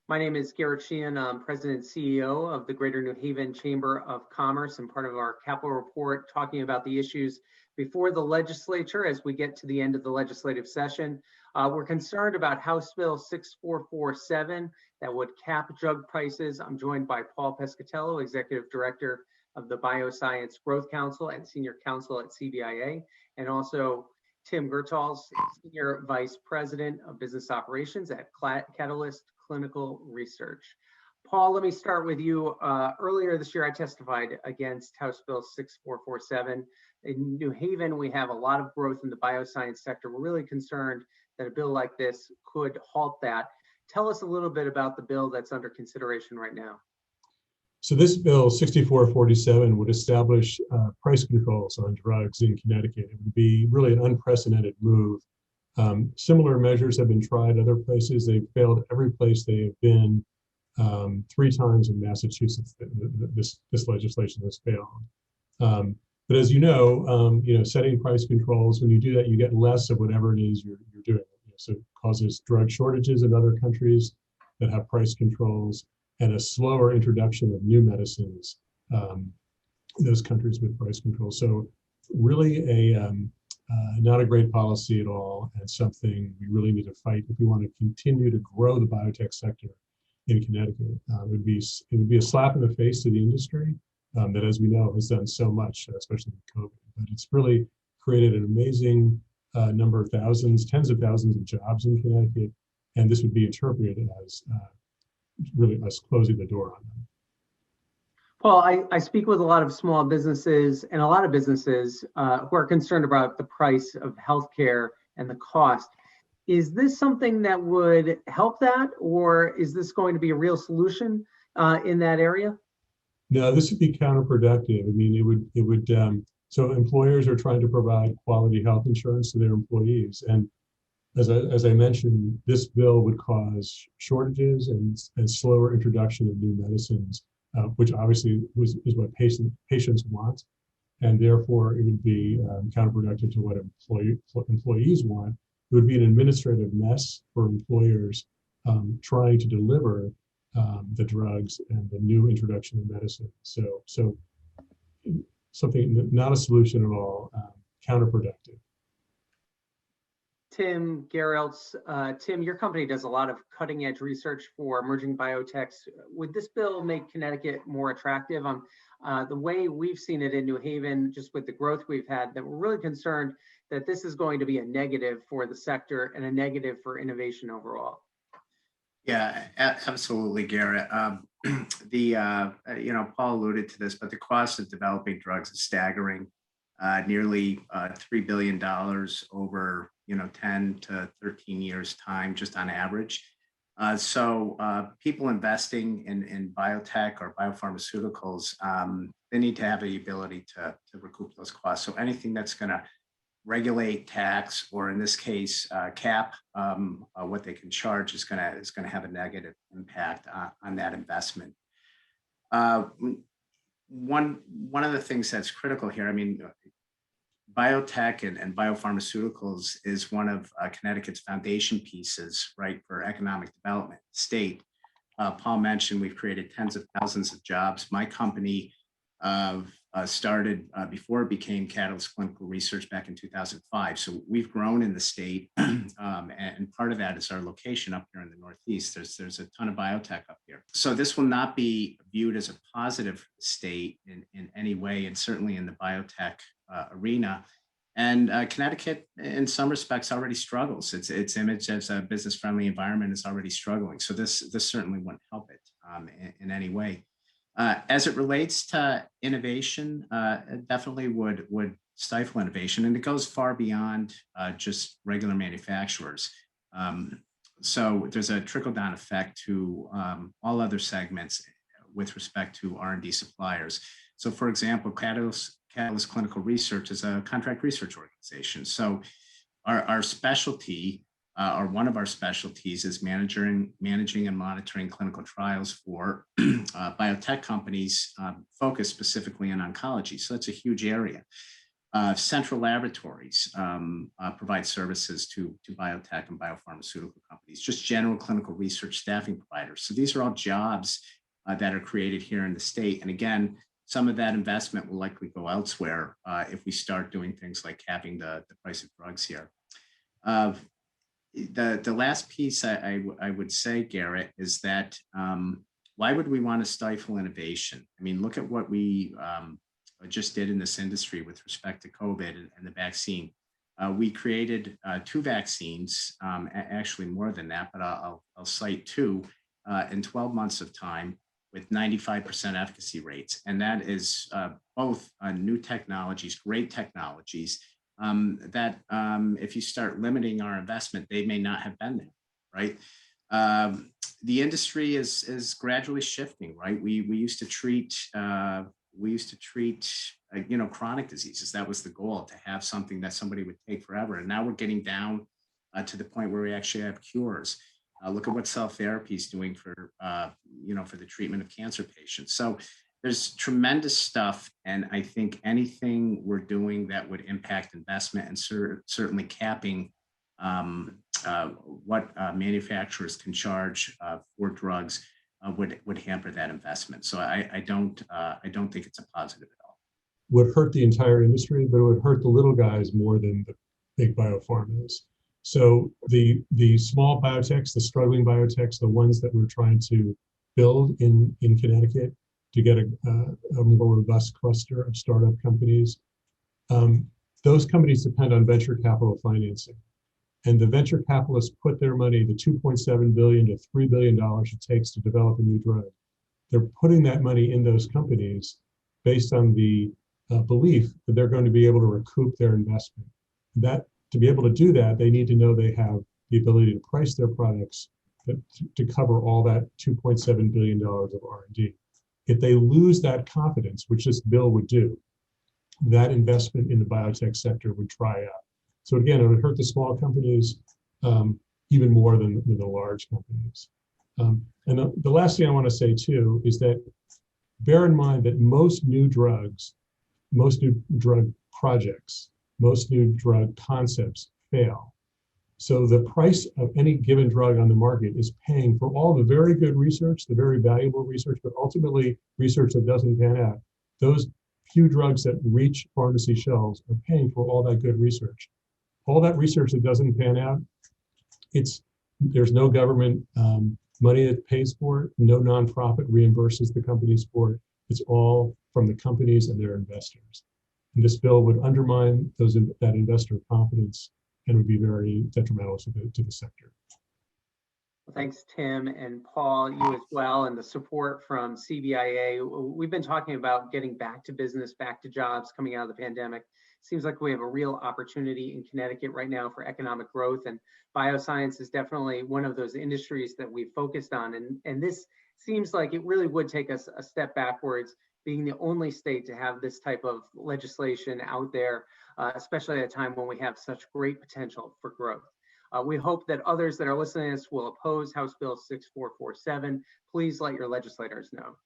My name is Garrett Sheehan. I'm President and CEO of the Greater New Haven Chamber of Commerce and part of our capital report talking about the issues before the legislature as we get to the end of the legislative session. We're concerned about House Bill 6447 that would cap drug prices. I'm joined by Paul Pescatello, Executive Director of the Bioscience Growth Council and Senior Counsel at CBIA, and also Tim Gertals, Senior Vice President of Business Operations at Catalyst Clinical Research. Paul, let me start with you. Earlier this year, I testified against House Bill 6447. In New Haven, we have a lot of growth in the bioscience sector. We're really concerned that a bill like this could halt that. Tell us a little bit about the bill that's under consideration right now. So this bill 6447 would establish price controls on drugs in Connecticut. It would be really an unprecedented move. Similar measures have been tried other places. They've failed every place they have been. 3 times in Massachusetts, this legislation has failed. But as you know, setting price controls, when you do that, you get less of whatever it is you're doing. So it causes drug shortages in other countries that have price controls, and a slower introduction of new medicines in those countries with price control. So really not a great policy at all, and something we really need to fight if we want to continue to grow the biotech sector in Connecticut. It would be a slap in the face to the industry that, as we know, has done so much, especially with COVID. But it's really created an amazing number of thousands, tens of thousands of jobs in Connecticut, and this would be interpreted as really us closing the door on them. Paul, I speak with a lot of small businesses and a lot of businesses who are concerned about the price of healthcare and the cost. Is this something that would help that, or is this going to be a real solution in that area? No, this would be counterproductive. I mean, it would. So employers are trying to provide quality health insurance to their employees, and as I mentioned, this bill would cause shortages and slower introduction of new medicines, which obviously is what patients want, and therefore it would be counterproductive to what employees want. It would be an administrative mess for employers trying to deliver the drugs and the new introduction of medicine. So something, not a solution at all, counterproductive. Tim Gerelts, Tim, your company does a lot of cutting edge research for emerging biotechs. Would this bill make Connecticut more attractive? The way we've seen it in New Haven, just with the growth we've had, that we're really concerned that this is going to be a negative for the sector and a negative for innovation overall. Yeah, absolutely, Garrett. Paul alluded to this, but the cost of developing drugs is staggering. Nearly $3 billion over 10 to 13 years time, just on average. So people investing in biotech or biopharmaceuticals, they need to have the ability to recoup those costs. So anything that's going to regulate, tax, or in this case, cap what they can charge is going to have a negative impact on that investment. One of the things that's critical here, I mean, biotech and biopharmaceuticals is one of Connecticut's foundation pieces, right, for economic development. State, Paul mentioned we've created tens of thousands of jobs. My company started before it became Catalyst Clinical Research back in 2005. So we've grown in the state, and part of that is our location up here in the Northeast. There's a ton of biotech up here. So this will not be viewed as a positive state in any way, and certainly in the biotech arena. And Connecticut, in some respects, already struggles. Its image as a business-friendly environment is already struggling. So this certainly wouldn't help it in any way. As it relates to innovation, it definitely would stifle innovation, and it goes far beyond just regular manufacturers. So there's a trickle-down effect to all other segments with respect to R&D suppliers. So, for example, Catalyst Clinical Research is a contract research organization. So our specialty, or one of our specialties, is managing and monitoring clinical trials for biotech companies focused specifically on oncology. So that's a huge area. Central laboratories provide services to biotech and biopharmaceutical companies, just general clinical research staffing providers. So these are all jobs that are created here in the state. And again, some of that investment will likely go elsewhere if we start doing things like capping the price of drugs here. The last piece I would say, Garrett, is that why would we want to stifle innovation? I mean, look at what we just did in this industry with respect to COVID and the vaccine. We created 2 vaccines, actually more than that, but I'll cite 2 in 12 months of time with 95% efficacy rates. And that is both new technologies, great technologies, that if you start limiting our investment, they may not have been there, right? The industry is gradually shifting, right? We used to treat chronic diseases. That was the goal, to have something that somebody would take forever. And now we're getting down to the point where we actually have cures. Look at what cell therapy is doing for the treatment of cancer patients. So there's tremendous stuff. And I think anything we're doing that would impact investment and certainly capping what manufacturers can charge for drugs would hamper that investment. So I don't think it's a positive at all. Would hurt the entire industry, but it would hurt the little guys more than the big biopharmas. So the small biotechs, the struggling biotechs, the ones that we're trying to build in Connecticut to get a more robust cluster of startup companies, those companies depend on venture capital financing. And the venture capitalists put their money, the $2.7 billion to $3 billion it takes to develop a new drug. They're putting that money in those companies based on the belief that they're going to be able to recoup their investment. That to be able to do that, they need to know they have the ability to price their products to cover all that $2.7 billion of R&D. If they lose that confidence, which this bill would do, that investment in the biotech sector would dry up. So again, it would hurt the small companies even more than the large companies. And the last thing I want to say too is that bear in mind that most new drugs, most new drug projects, most new drug concepts fail. So the price of any given drug on the market is paying for all the very good research, the very valuable research, but ultimately research that doesn't pan out. Those few drugs that reach pharmacy shelves are paying for all that good research. All that research that doesn't pan out, there's no government money that pays for it. No nonprofit reimburses the companies for it. It's all from the companies and their investors. And this bill would undermine that investor confidence and would be very detrimental to the sector. Well, thanks, Tim and Paul, you as well, and the support from CBIA. We've been talking about getting back to business, back to jobs coming out of the pandemic. Seems like we have a real opportunity in Connecticut right now for economic growth, and bioscience is definitely one of those industries that we've focused on. And this seems like it really would take us a step backwards, being the only state to have this type of legislation out there, especially at a time when we have such great potential for growth. We hope that others that are listening to this will oppose House Bill 6447. Please let your legislators know.